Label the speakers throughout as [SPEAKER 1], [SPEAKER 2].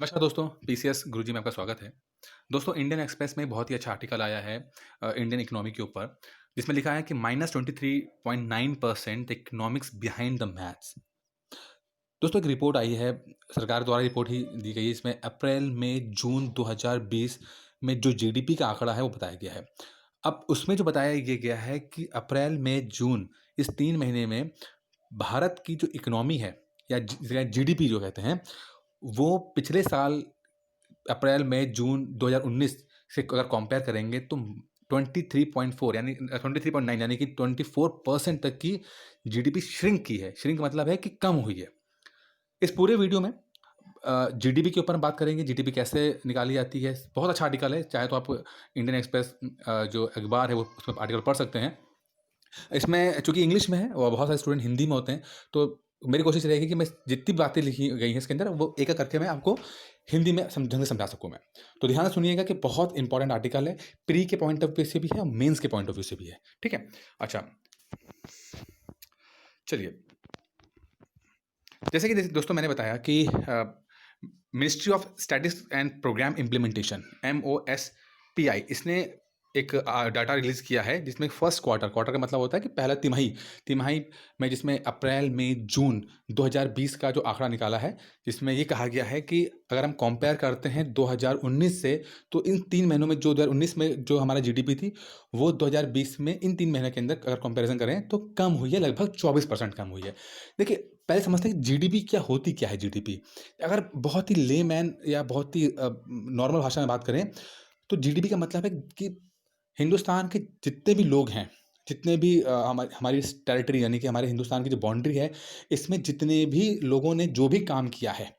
[SPEAKER 1] नमस्कार दोस्तों, पीसीएस गुरुजी में आपका स्वागत है। दोस्तों, इंडियन एक्सप्रेस में बहुत ही अच्छा आर्टिकल आया है इंडियन इकोनॉमी के ऊपर, जिसमें लिखा है कि -23.9% इकोनॉमिक्स बिहाइंड द मैथ्स। दोस्तों, एक रिपोर्ट आई है, सरकार द्वारा रिपोर्ट ही दी गई है, इसमें अप्रैल, मई, जून 2020 में जो जीडीपी का आंकड़ा है, वो बताया गया है। अब उसमें जो बताया ये गया है कि अप्रैल, मई, जून इस 3 महीने में भारत की जो इकोनॉमी है या जीडीपी जो कहते हैं, वो पिछले साल अप्रैल, मई, जून 2019 से अगर कंपेयर करेंगे तो 23.4 यानी 23.9 यानी कि 24% तक की जीडीपी श्रिंक की है। श्रिंक मतलब है कि कम हुई है। इस पूरे वीडियो में जीडीपी के ऊपर हम बात करेंगे, जीडीपी कैसे निकाली जाती है। बहुत अच्छा आर्टिकल है, चाहे तो आप इंडियन एक्सप्रेस जो अखबार है वो उसमें आर्टिकल पढ़ सकते हैं। इसमें चूँकि इंग्लिश में है और बहुत सारे स्टूडेंट हिंदी में होते हैं, तो मेरी कोशिश रहेगी कि मैं जितनी बातें लिखी गई हैं इसके अंदर, वो एक-एक करके मैं आपको हिंदी में ढंग से समझा सकूँ मैं। तो ध्यान से सुनिएगा कि बहुत इंपॉर्टेंट आर्टिकल है, प्री के पॉइंट ऑफ व्यू से भी है और मेंस के पॉइंट ऑफ व्यू से भी है। ठीक है? अच्छा, चलिए, जैसे कि दोस्तों मैंने बताया कि ministry of statistics and programme implementation MOSPI इसने एक डाटा रिलीज़ किया है, जिसमें फर्स्ट क्वार्टर का मतलब होता है कि पहला तिमाही तिमाही में, जिसमें अप्रैल, मई, जून 2020 का जो आंकड़ा निकाला है, जिसमें ये कहा गया है कि अगर हम कंपेयर करते हैं 2019 से, तो इन 3 महीनों में जो 2019 में जो हमारा जीडीपी थी, वो 2020 में इन 3 महीने के अंदर अगर कंपैरिजन करें तो कम हुई है, लगभग 24% कम हुई है। देखिए, पहले समझते हैं कि जीडीपी क्या है जीडीपी? अगर बहुत ही लेमैन या बहुत ही नॉर्मल भाषा में बात करें, तो जीडीपी का मतलब है कि हिंदुस्तान के जितने भी लोग हैं, जितने भी हमारी इस टेरिटरी यानी कि हमारे हिंदुस्तान की जो बाउंड्री है, इसमें जितने भी लोगों ने जो भी काम किया है,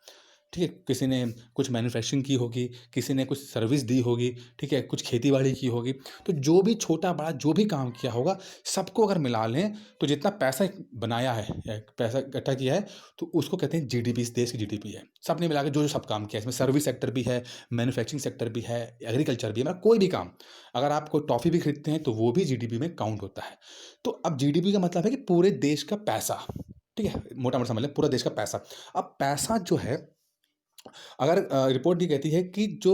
[SPEAKER 1] ठीक है? किसी ने कुछ मैन्युफैक्चरिंग की होगी, किसी ने कुछ सर्विस दी होगी, ठीक है? कुछ खेती-बाड़ी की होगी, तो जो भी छोटा-बड़ा जो भी काम किया होगा, सबको अगर मिला लें, तो जितना पैसा बनाया है या पैसा इकट्ठा किया है, तो उसको कहते हैं जीडीपी, इस देश की जीडीपी है। सबने मिला के जो-जो सब काम किया है, इसमें सर्विस सेक्टर भी है, मैन्युफैक्चरिंग सेक्टर भी है, एग्रीकल्चर भी है, मतलब कोई भी काम। अगर आप कोई टॉफ़ी भी खरीदते हैं, तो वो भी जीडीपी में काउंट होता है। तो अब जीडीपी का मतलब है कि पूरे देश का पैसा, ठीक है? मोटा-मोटा समझ लें, पूरा देश का पैसा। अब पैसा जो है, अगर रिपोर्ट ये कहती है कि जो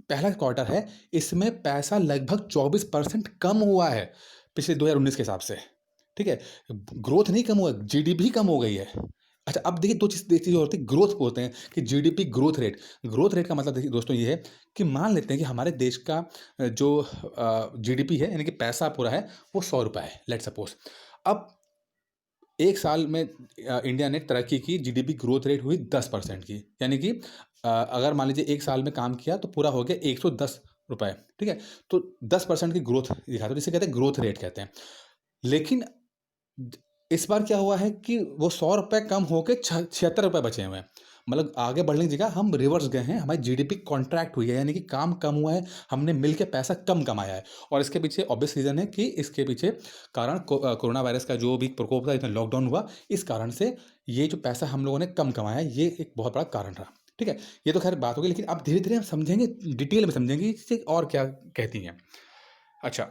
[SPEAKER 1] पहला क्वार्टर है, इसमें पैसा लगभग 24% कम हुआ है, पिछले 2019 के हिसाब से, ठीक है? ग्रोथ नहीं कम हुआ, जीडीपी कम हो गई है। अच्छा, अब देखिए 2 चीज़ और होती है, ग्रोथ बोलते हैं कि GDP growth rate. Growth rate का मतलब देखिए दोस्तों ये है कि मान लेते हैं कि हमारे देश का जो जीडीपी है, यानी कि पैसा पूरा है, वो ₹100 है, लेट्स सपोज़। अब 1 साल में इंडिया ने तरक्की की, जीडीपी ग्रोथ रेट हुई 10% की, यानी कि अगर मान लीजिए 1 साल में काम किया तो पूरा हो गया ₹110, ठीक है? तो 10% की ग्रोथ दिखा, तो जिसे कहते हैं ग्रोथ रेट कहते हैं। लेकिन द इस बार क्या हुआ है कि वो ₹100 कम होके छ ₹76 बचे हुए हैं। मतलब आगे बढ़ने की जगह हम रिवर्स गए हैं, हमारी जीडीपी कॉन्ट्रैक्ट हुई है, यानी कि काम कम हुआ है, हमने मिल के पैसा कम कमाया है। और इसके पीछे ऑब्वियस रीज़न है कि इसके पीछे कारण कोरोना वायरस का जो भी प्रकोप था, इसमें लॉकडाउन हुआ, इस कारण से ये जो पैसा हम लोगों ने कम कमाया है, ये एक बहुत बड़ा कारण रहा। ठीक है? ये तो खैर बात हो गई, लेकिन अब धीरे-धीरे हम समझेंगे, डिटेल में समझेंगे, ये चीज़ें और क्या कहती हैं। अच्छा,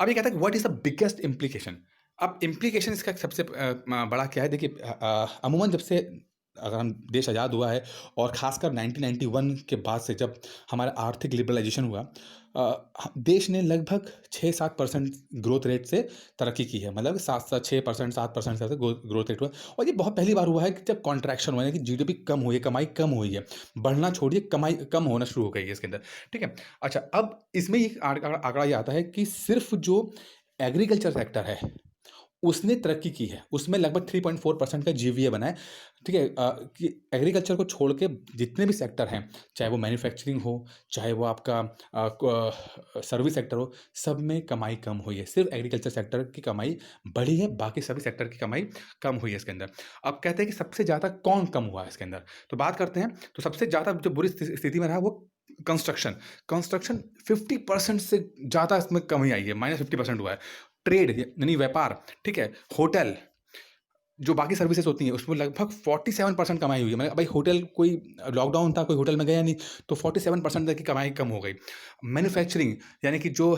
[SPEAKER 1] अब ये कहता है कि what is the biggest implication? अब इम्प्लीकेशन इसका सबसे बड़ा क्या है? देखिए, अमूमन जब से अगर हम देश आज़ाद हुआ है, और ख़ासकर 1991 के बाद से जब हमारा आर्थिक लिबरलाइज़ेशन हुआ, देश ने लगभग 6-7% ग्रोथ रेट से तरक्की की है। मतलब 7 6% 7% से ग्रोथ रेट हुआ, और ये बहुत पहली बार हुआ है कि जब कॉन्ट्रैक्शन हुआ है, कि जीडीपी कम हुई है, कमाई कम हुई है। बढ़ना छोड़िए, कमाई कम होना शुरू हो गई है इसके अंदर, ठीक है? अच्छा, अब इसमें एक आंकड़ा ये आता है कि सिर्फ़ जो एग्रीकल्चर सेक्टर है, उसने तरक्की की है। उसमें लगभग 3.4% का जीवीए बना है, ठीक है? कि एग्रीकल्चर को छोड़ के जितने भी सेक्टर हैं, चाहे वो मैन्युफैक्चरिंग हो, चाहे वो आपका सर्विस सेक्टर हो, सब में कमाई कम हुई है। सिर्फ़ एग्रीकल्चर सेक्टर की कमाई बढ़ी है, बाकी सभी सेक्टर की कमाई कम हुई है इसके अंदर। अब कहते हैं कि सबसे ज़्यादा कौन कम हुआ है इसके अंदर? तो बात करते हैं, तो सबसे ज़्यादा जो बुरी स्थिति में रहा, वो कंस्ट्रक्शन। कंस्ट्रक्शन 50% से ज़्यादा इसमें कमी आई है, -50% हुआ है। ट्रेड यानी व्यापार, ठीक है? होटल, जो बाकी सर्विसेज़ होती हैं, उसमें लगभग 47% कमाई हुई है। मतलब भाई, होटल कोई लॉकडाउन था, कोई होटल में गया नहीं, तो 47% तक की कमाई कम हो गई। मैन्युफैक्चरिंग, यानी कि जो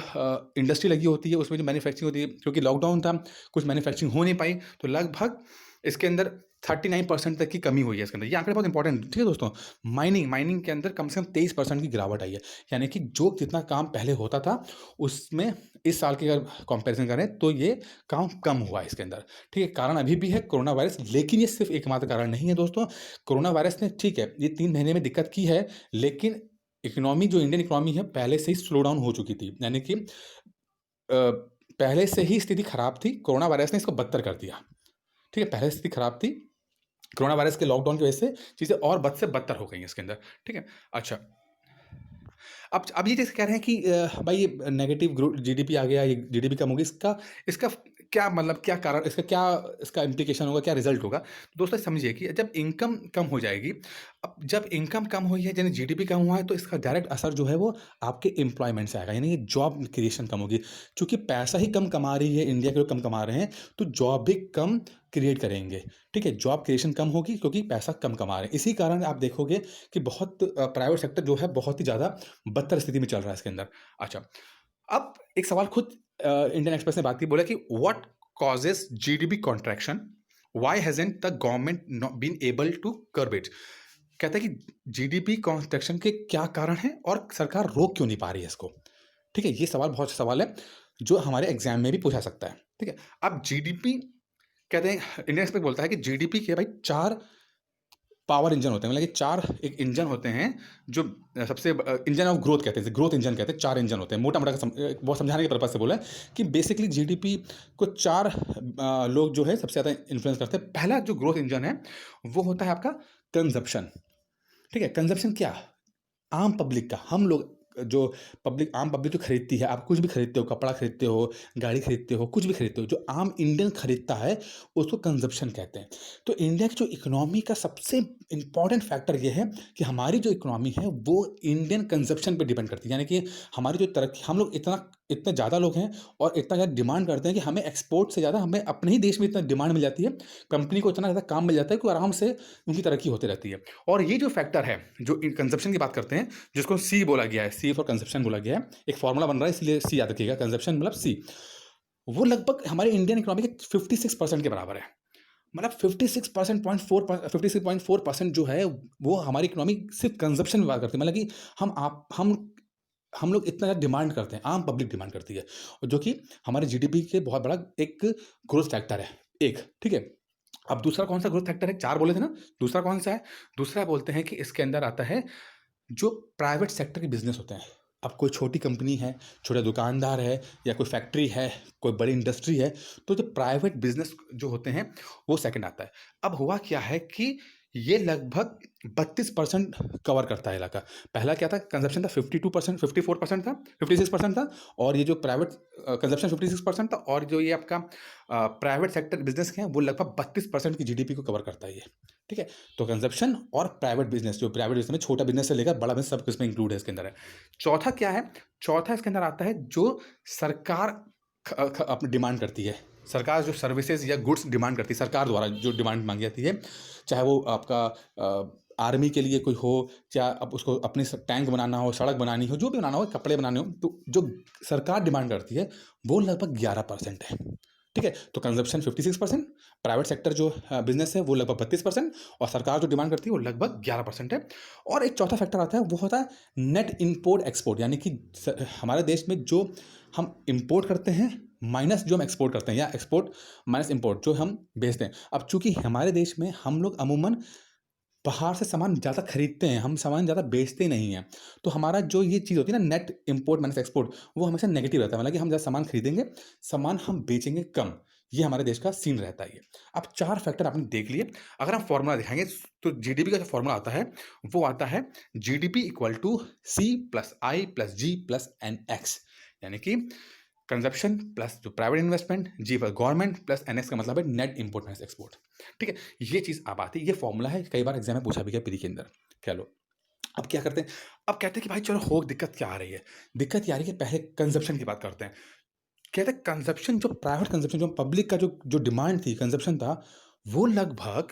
[SPEAKER 1] इंडस्ट्री लगी होती है, उसमें जो मैन्युफैक्चरिंग होती है, क्योंकि लॉकडाउन था, कुछ मैन्युफैक्चरिंग हो नहीं पाई, तो लगभग इसके अंदर 39% तक की कमी हुई है इसके अंदर। ये आंकड़े बहुत इंपॉर्टेंट, ठीक है दोस्तों। माइनिंग के अंदर कम से कम 23% की गिरावट आई है, यानी कि जो जितना काम पहले होता था उसमें इस साल की अगर कंपैरिजन करें तो ये काम कम हुआ है इसके अंदर, ठीक है। कारण अभी भी है कोरोना वायरस, लेकिन ये सिर्फ एकमात्र कारण नहीं है दोस्तों। कोरोना वायरस ने, ठीक है, ये 3 महीने में दिक्कत की है, लेकिन इकोनॉमी, जो इंडियन इकोनॉमी है, पहले से ही स्लो डाउन हो चुकी थी, यानी कि पहले से ही स्थिति खराब थी, कोरोना वायरस ने इसको बदतर कर दिया, ठीक है। पहले से स्थिति खराब थी, कोरोना वायरस के लॉकडाउन की वजह से चीज़ें और बद से बदतर हो गई हैं इसके अंदर, ठीक है। अच्छा, अब ये जैसे कह रहे हैं कि भाई ये नेगेटिव ग्रोथ जीडीपी आ गया, ये जीडीपी कम होगी, इसका इसका क्या मतलब, क्या कारण, इसका क्या, इसका इम्प्लीकेशन होगा, क्या रिजल्ट होगा। तो दोस्तों समझिए कि जब इनकम कम हो जाएगी, अब जब इनकम कम हुई है, यानी जीडीपी कम हुआ है, तो इसका डायरेक्ट असर जो है वो आपके एम्प्लॉयमेंट से आएगा, यानी कि जॉब क्रिएशन कम होगी। चूंकि पैसा ही कम कमा रही है इंडिया के लोग, कम कमा रहे हैं, तो जॉब भी कम क्रिएट करेंगे, ठीक है। जॉब क्रिएशन कम होगी क्योंकि पैसा कम कमा रहे हैं। इसी कारण आप देखोगे कि बहुत प्राइवेट सेक्टर जो है बहुत ही ज़्यादा बदतर स्थिति में चल रहा है इसके अंदर। अच्छा, अब एक सवाल खुद इंडियन एक्सप्रेस ने बात की, बोला कि what causes GDP contraction, why hasn't the government not been able to curb it. कहता है कि जीडीपी कॉन्ट्रैक्शन के क्या कारण हैं और सरकार रोक क्यों नहीं पा रही है इसको, ठीक है। ये सवाल बहुत अच्छा सवाल है जो हमारे एग्जाम में भी पूछा सकता है, ठीक है। अब जीडीपी, कहते हैं, इंडियन एक्सप्रेस बोलता है कि जीडीपी के भाई 4 पावर इंजन होते हैं, मतलब कि 4 एक इंजन होते हैं जो सबसे इंजन ऑफ ग्रोथ कहते हैं, ग्रोथ इंजन कहते हैं। 4 इंजन होते हैं, मोटा मोटा बहुत समझाने के पर्पज से बोला है कि बेसिकली जीडीपी को 4 लोग जो है सबसे ज़्यादा इन्फ्लुएंस करते हैं। पहला जो ग्रोथ इंजन है वो होता है आपका कंजप्शन, ठीक है। कंजप्शन क्या, आम पब्लिक का, हम लोग जो पब्लिक, आम पब्लिक जो खरीदती है, आप कुछ भी खरीदते हो, कपड़ा खरीदते हो, गाड़ी खरीदते हो, कुछ भी खरीदते हो, जो आम इंडियन खरीदता है उसको कंजप्शन कहते हैं। तो इंडिया की जो इकोनॉमी का सबसे इंपॉर्टेंट फैक्टर ये है कि हमारी जो इकोनॉमी है वो इंडियन कंजप्शन पे डिपेंड करती है, यानी कि हमारी जो तरक्की, हम लोग इतने ज़्यादा लोग हैं और इतना ज़्यादा डिमांड करते हैं कि हमें एक्सपोर्ट से ज़्यादा हमें अपने ही देश में इतना डिमांड मिल जाती है, कंपनी को इतना ज़्यादा काम मिल जाता है कि आराम से उनकी तरक्की होती रहती है। और ये जो फैक्टर है जो कंजप्शन की बात करते हैं, जिसको सी बोला गया है, सी फॉर कंजप्शन बोला गया है, एक फॉर्मूला बन रहा है इसलिए सी याद रखिएगा, कंजप्शन मतलब सी, वो लगभग हमारे इंडियन इकोनॉमी के 56% के बराबर है। मतलब 56.4% जो है वो हमारी इकोनॉमी सिर्फ कंजप्शन में बात करती है, मतलब कि हम लोग इतना ज़्यादा डिमांड करते हैं, आम पब्लिक डिमांड करती है, और जो कि हमारे जीडीपी के बहुत बड़ा एक ग्रोथ फैक्टर है, एक, ठीक है। अब दूसरा कौन सा ग्रोथ फैक्टर है, 4 बोले थे ना, दूसरा कौन सा है, दूसरा बोलते हैं कि इसके अंदर आता है जो प्राइवेट सेक्टर के बिजनेस होते हैं। अब कोई छोटी कंपनी है, छोटा दुकानदार है, या कोई फैक्ट्री है, कोई बड़ी इंडस्ट्री है, तो जो प्राइवेट बिजनेस जो होते हैं वो सेकंड आता है। अब हुआ क्या है कि ये लगभग 32% कवर करता है इलाका। पहला क्या था, कंजप्शन था 52%, 54% था, 56% था, और ये जो प्राइवेट कंजप्शन 56% था, और जो ये आपका प्राइवेट सेक्टर बिजनेस है वो लगभग 32% की जीडीपी को कवर करता है ये, ठीक है। तो कंजप्शन और प्राइवेट बिजनेस, जो प्राइवेट बिजनेस में छोटा बिजनेस से लेकर बड़ा बिजनेस सब इसमें इंक्लूड है इसके अंदर है। चौथा क्या है, चौथा इसके अंदर आता है जो सरकार अपनी डिमांड करती है, सरकार जो सर्विसेज या गुड्स डिमांड करती है, सरकार द्वारा जो डिमांड मांगी जाती है, चाहे वो आपका आर्मी के लिए कोई हो, या अब उसको अपनी टैंक बनाना हो, सड़क बनानी हो, जो भी बनाना हो, कपड़े बनाने हो, तो जो सरकार डिमांड करती है वो लगभग 11% है, ठीक है। तो कंजप्शन 56%, प्राइवेट सेक्टर जो बिजनेस है वो लगभग 32%, और सरकार जो डिमांड करती है वो लगभग 11% है। और एक चौथा फैक्टर आता है वो होता है नेट इंपोर्ट एक्सपोर्ट, यानी कि हमारे देश में जो हम इंपोर्ट करते हैं माइनस जो हम एक्सपोर्ट करते हैं, या एक्सपोर्ट माइनस इंपोर्ट जो हम बेचते हैं। अब चूंकि हमारे देश में हम लोग अमूमन बाहर से सामान ज़्यादा खरीदते हैं, हम सामान ज़्यादा बेचते नहीं हैं, तो हमारा जो ये चीज़ होती है ना, नेट इंपोर्ट माइनस एक्सपोर्ट, वो हमेशा नेगेटिव रहता है, मतलब कि हम ज़्यादा सामान खरीदेंगे, सामान हम बेचेंगे कम, ये हमारे देश का सीन रहता है ये। अब 4 फैक्टर आपने देख लिए। अगर हम फॉर्मूला दिखाएंगे तो जीडीपी का जो फॉर्मूला आता है वो आता है GDP equal to C plus I plus G plus N X, यानी कि कंजप्शन प्लस जो प्राइवेट इन्वेस्टमेंट, जी पर गवर्नमेंट, प्लस एनएक्स का मतलब है नेट इंपोर्ट माइनस एक्सपोर्ट, ठीक है। ये चीज़ अब आती है, ये फॉर्मूला है, कई बार एग्जाम में पूछा भी गया प्री के अंदर, कह लो। अब क्या करते हैं, अब कहते हैं कि भाई चलो हो, दिक्कत क्या आ रही है, दिक्कत ये आ रही है कि पहले कंजप्शन की बात करते हैं। कहते हैं कंजप्शन, जो प्राइवेट कंजप्शन, जो पब्लिक का जो डिमांड थी, कंजप्शन था, वो लगभग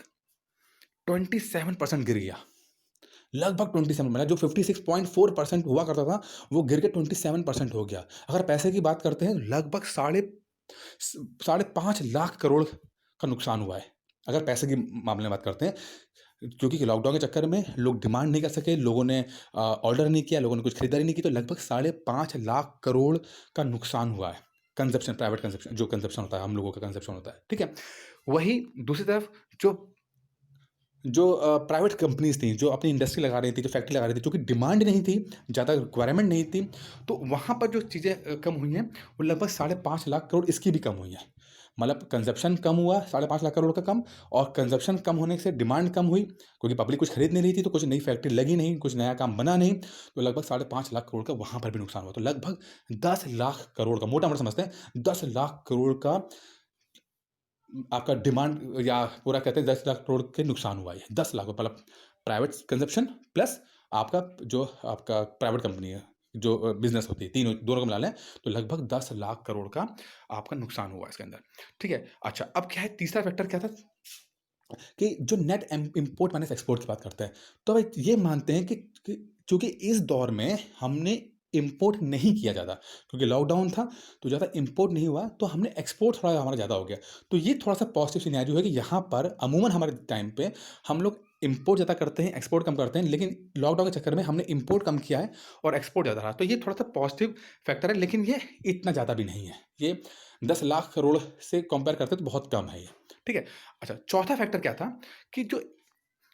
[SPEAKER 1] 27% गिर गया, लगभग 27, मतलब जो 56.4% हुआ करता था वो गिर के 27% हो गया। अगर पैसे की बात करते हैं लगभग साढ़े 5.5 लाख करोड़ का नुकसान हुआ है, अगर पैसे के मामले में बात करते हैं, क्योंकि लॉकडाउन के चक्कर में लोग डिमांड नहीं कर सके, लोगों ने ऑर्डर नहीं किया, लोगों ने कुछ खरीदारी नहीं की, तो लगभग 5.5 लाख करोड़ का नुकसान हुआ है। कंज़प्शन, प्राइवेट कंज़प्शन, जो कंज़प्शन होता है, हम लोगों का कंज़प्शन होता है, ठीक है? वहीं दूसरी तरफ जो जो प्राइवेट कंपनीज़ थी, जो अपनी इंडस्ट्री लगा रही थी, जो फैक्ट्री लगा रही थी, चूँकि डिमांड नहीं थी, ज़्यादा रिक्वायरमेंट नहीं थी, तो वहाँ पर जो चीज़ें कम हुई हैं, वो लगभग 5.5 लाख करोड़ इसकी भी कम हुई है। मतलब कंज़प्शन कम हुआ 5.5 लाख करोड़ का कम, और कंज़प्शन कम होने से डिमांड कम हुई, क्योंकि पब्लिक कुछ खरीद नहीं रही थी, तो कुछ नई फैक्ट्री लगी नहीं, कुछ नया काम बना नहीं, तो लगभग 5.5 लाख करोड़ का वहाँ पर भी नुकसान हुआ। तो लगभग 10 लाख करोड़ का, मोटा-मोटा समझते हैं, 10 लाख करोड़ का आपका डिमांड, या पूरा कहते हैं 10 लाख करोड़ के नुकसान हुआ है। 10 लाख मतलब प्राइवेट कंज़प्शन प्लस आपका जो आपका प्राइवेट कंपनी है, जो बिज़नेस होती है, तीनों दोनों को मिला लें, तो लगभग 10 लाख करोड़ का आपका नुकसान हुआ है इसके अंदर, ठीक है? अच्छा, अब क्या है, तीसरा फैक्टर क्या था कि जो नेट इम्पोर्ट माइनस एक्सपोर्ट की बात करते हैं, तो अब ये मानते हैं कि चूँकि इस दौर में हमने इम्पोर्ट नहीं किया ज़्यादा, क्योंकि लॉकडाउन था, तो ज़्यादा इम्पोर्ट नहीं हुआ, तो हमने एक्सपोर्ट थोड़ा हमारा ज़्यादा हो गया। तो ये थोड़ा-सा पॉज़िटिव सिनेरियो है कि यहाँ पर अमूमन हमारे टाइम पे हम लोग इम्पोर्ट ज़्यादा करते हैं, एक्सपोर्ट कम करते हैं, लेकिन लॉकडाउन के चक्कर में हमने इम्पोर्ट कम किया है और एक्सपोर्ट ज़्यादा रहा। तो ये थोड़ा-सा पॉज़िटिव फैक्टर है, लेकिन ये इतना ज़्यादा भी नहीं है। ये 10 लाख करोड़ से कंपेयर करते हैं तो बहुत कम है ये, ठीक है? अच्छा, चौथा फैक्टर क्या था कि जो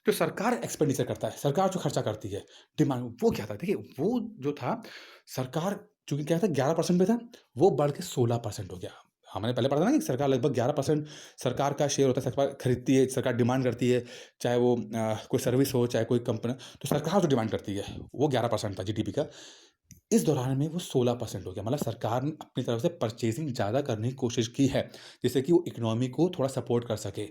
[SPEAKER 1] जो सरकार एक्सपेंडिचर करता है, सरकार जो खर्चा करती है, डिमांड, वो क्या था? देखिए, वो जो था, सरकार चूँकि क्या था, 11% पे था, वो बढ़ के 16% हो गया। हमने पहले पढ़ा था ना कि सरकार लगभग 11% सरकार का शेयर होता है, सरकार खरीदती है, सरकार डिमांड करती है, चाहे वो कोई सर्विस हो, चाहे कोई कंपनी, तो सरकार जो डिमांड करती है, वो 11% था जीडीपी का। इस दौरान में वो 16% हो गया, मतलब सरकार ने अपनी तरफ से परचेज़िंग ज़्यादा करने की कोशिश की है, जिससे कि वो इकोनॉमी को थोड़ा सपोर्ट कर सके।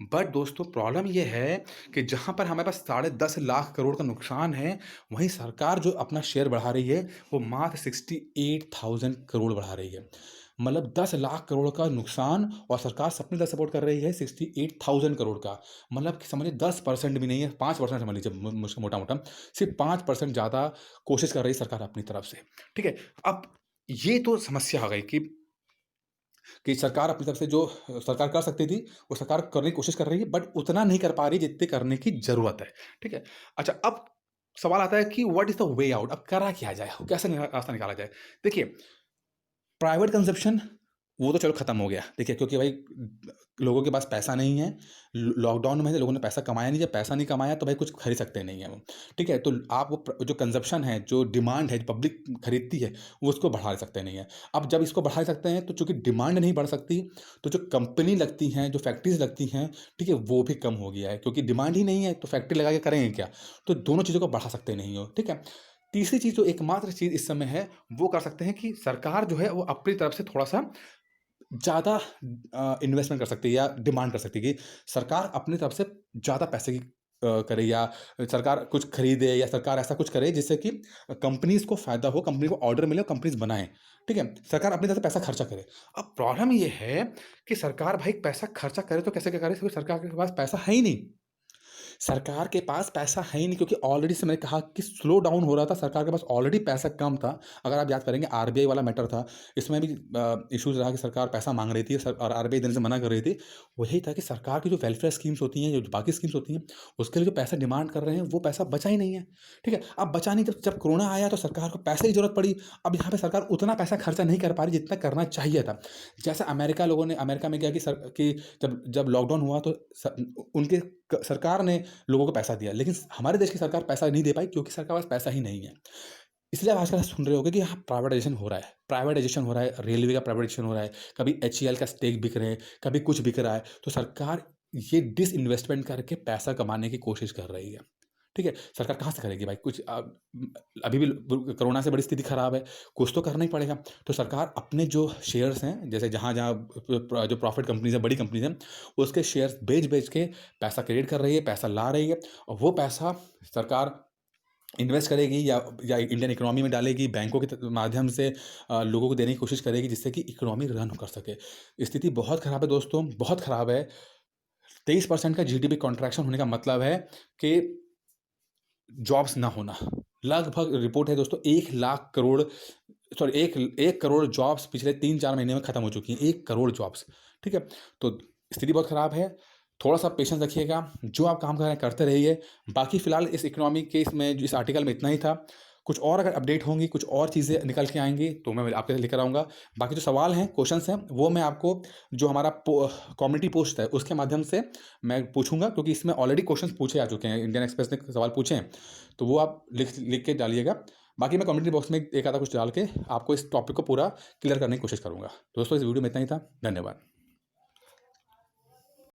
[SPEAKER 1] बट दोस्तों, प्रॉब्लम ये है कि जहाँ पर हमारे पास 10.5 लाख करोड़ का नुकसान है, वहीं सरकार जो अपना शेयर बढ़ा रही है, वो मात्र 68,000 करोड़ बढ़ा रही है। मतलब 10 लाख करोड़ का नुकसान, और सरकार अपनी तरफ सपोर्ट कर रही है 68,000 करोड़ का। मतलब कि समझिए 10% भी नहीं है, 5% समझ लीजिए, मोटा-मोटा, सिर्फ़ 5% ज़्यादा कोशिश कर रही है सरकार अपनी तरफ से, ठीक है? अब ये तो समस्या आ गई कि सरकार अपनी तरफ से जो सरकार कर सकती थी, वो सरकार करने की कोशिश कर रही है, बट उतना नहीं कर पा रही जितनी करने की ज़रूरत है, ठीक है? अच्छा, अब सवाल आता है कि what is the way out? अब करा क्या जाए? कैसे रास्ता निकाला जाए? देखिए, प्राइवेट कंज़प्शन, वो तो चलो ख़त्म हो गया, देखिए, क्योंकि भाई लोगों के पास पैसा नहीं है, लॉकडाउन में लोगों ने पैसा कमाया नहीं, जब पैसा नहीं कमाया तो भाई कुछ खरीद सकते नहीं है वो, ठीक है? तो आप वो जो कंज़प्शन है, जो डिमांड है, जो पब्लिक खरीदती है, वो उसको बढ़ा सकते नहीं है। अब जब इसको बढ़ा सकते हैं, तो चूँकि डिमांड नहीं बढ़ सकती, तो जो कंपनी लगती हैं, जो फैक्ट्रीज़ लगती हैं, ठीक है? वो भी कम हो गया है, क्योंकि डिमांड ही नहीं है, तो फैक्ट्री लगा के करेंगे क्या? तो दोनों चीज़ों को बढ़ा सकते नहीं हो, ठीक है? तीसरी चीज़, जो एकमात्र चीज़ इस समय है, वो कर सकते हैं कि सरकार जो है, वो अपनी तरफ से थोड़ा-सा ज़्यादा इन्वेस्टमेंट कर सकती है, या डिमांड कर सकती है कि सरकार अपनी तरफ से ज़्यादा पैसे की करे, या सरकार कुछ खरीदे, या सरकार ऐसा कुछ करे जिससे कि कंपनीज़ को फ़ायदा हो, कंपनी को ऑर्डर मिले और कंपनीज़ बनाएँ, ठीक है? सरकार अपनी तरफ से पैसा खर्चा करे। अब प्रॉब्लम ये है कि सरकार भाई पैसा खर्चा करे तो कैसे क्या करे? क्योंकि सरकार के पास पैसा है ही नहीं। सरकार के पास पैसा है ही नहीं, क्योंकि ऑलरेडी से मैंने कहा कि स्लो डाउन हो रहा था, सरकार के पास ऑलरेडी पैसा कम था। अगर आप याद करेंगे, आरबीआई वाला मैटर था, इसमें भी इश्यूज़ रहा कि सरकार पैसा माँग रही थी, और आरबीआई देने से मना कर रही थी। वही था कि सरकार की जो वेलफेयर स्कीम्स होती हैं, जो बाकी स्कीम्स होती हैं, उसके लिए जो पैसा डिमांड कर रहे हैं, वो पैसा बचा ही नहीं है, ठीक है? अब बचा नहीं, जब जब कोरोना आया तो सरकार को पैसे की ज़रूरत पड़ी। अब यहाँ पे सरकार उतना पैसा खर्चा नहीं कर पा रही जितना करना चाहिए था। जैसे अमेरिका में क्या कि जब जब लॉकडाउन हुआ, तो उनके सरकार ने लोगों को पैसा दिया, लेकिन हमारे देश की सरकार पैसा नहीं दे पाई, क्योंकि सरकार के पास पैसा ही नहीं है। इसलिए आप आजकल सुन रहे होंगे कि यहाँ प्राइवेटाइजेशन हो रहा है, रेलवे का प्राइवेटाइजेशन हो रहा है, कभी एचईएल का स्टेक बिक रहे हैं, कभी कुछ बिक रहा है। तो सरकार ये डिसइन्वेस्टमेंट करके पैसा कमाने की कोशिश कर रही है, ठीक है? सरकार कहाँ से करेगी भाई? अभी भी कोरोना से बड़ी स्थिति खराब है, कुछ तो करना ही पड़ेगा। तो सरकार अपने जो शेयर्स हैं, जैसे जहाँ-जहाँ जो प्रॉफिट कंपनीज़ हैं, बड़ी कंपनीज़ हैं, उसके शेयर्स बेच-बेच के पैसा क्रिएट कर रही है, पैसा ला रही है, और वो पैसा सरकार इन्वेस्ट करेगी, या इंडियन इकोनॉमी में डालेगी, बैंकों के माध्यम से लोगों को देने की कोशिश करेगी, जिससे कि इकोनॉमी रन कर सके। स्थिति बहुत खराब है दोस्तों, बहुत खराब है। 23% का जीडीपी कॉन्ट्रैक्शन होने का मतलब है कि जॉब्स ना होना। लगभग रिपोर्ट है दोस्तों, 1 लाख करोड़, सॉरी, 1 करोड़ जॉब्स पिछले 3-4 महीने में खत्म हो चुकी हैं। 1 करोड़ जॉब्स, ठीक है? तो स्थिति बहुत खराब है। थोड़ा-सा पेशेंस रखिएगा, जो आप काम कर रहे हैं करते रहिए। बाकी फ़िलहाल इस इकोनॉमी के इसमें जो इस आर्टिकल में इतना ही था। कुछ और अगर अपडेट होंगी, कुछ और चीज़ें निकल के आएँगी तो मैं आपके लिए लेकर आऊँगा। बाकी जो सवाल हैं, क्वेश्चन्स हैं, वो मैं आपको जो हमारा कम्युनिटी पोस्ट है उसके माध्यम से मैं पूछूँगा, क्योंकि इसमें ऑलरेडी क्वेश्चन्स पूछे आ चुके हैं। इंडियन एक्सप्रेस ने सवाल पूछे हैं, तो वो आप लिख लिख के डालिएगा। बाकी मैं कम्युनिटी बॉक्स में एक आधा कुछ डाल के आपको इस टॉपिक को पूरा क्लियर करने की कोशिश करूँगा। दोस्तों, इस वीडियो में इतना ही था। धन्यवाद।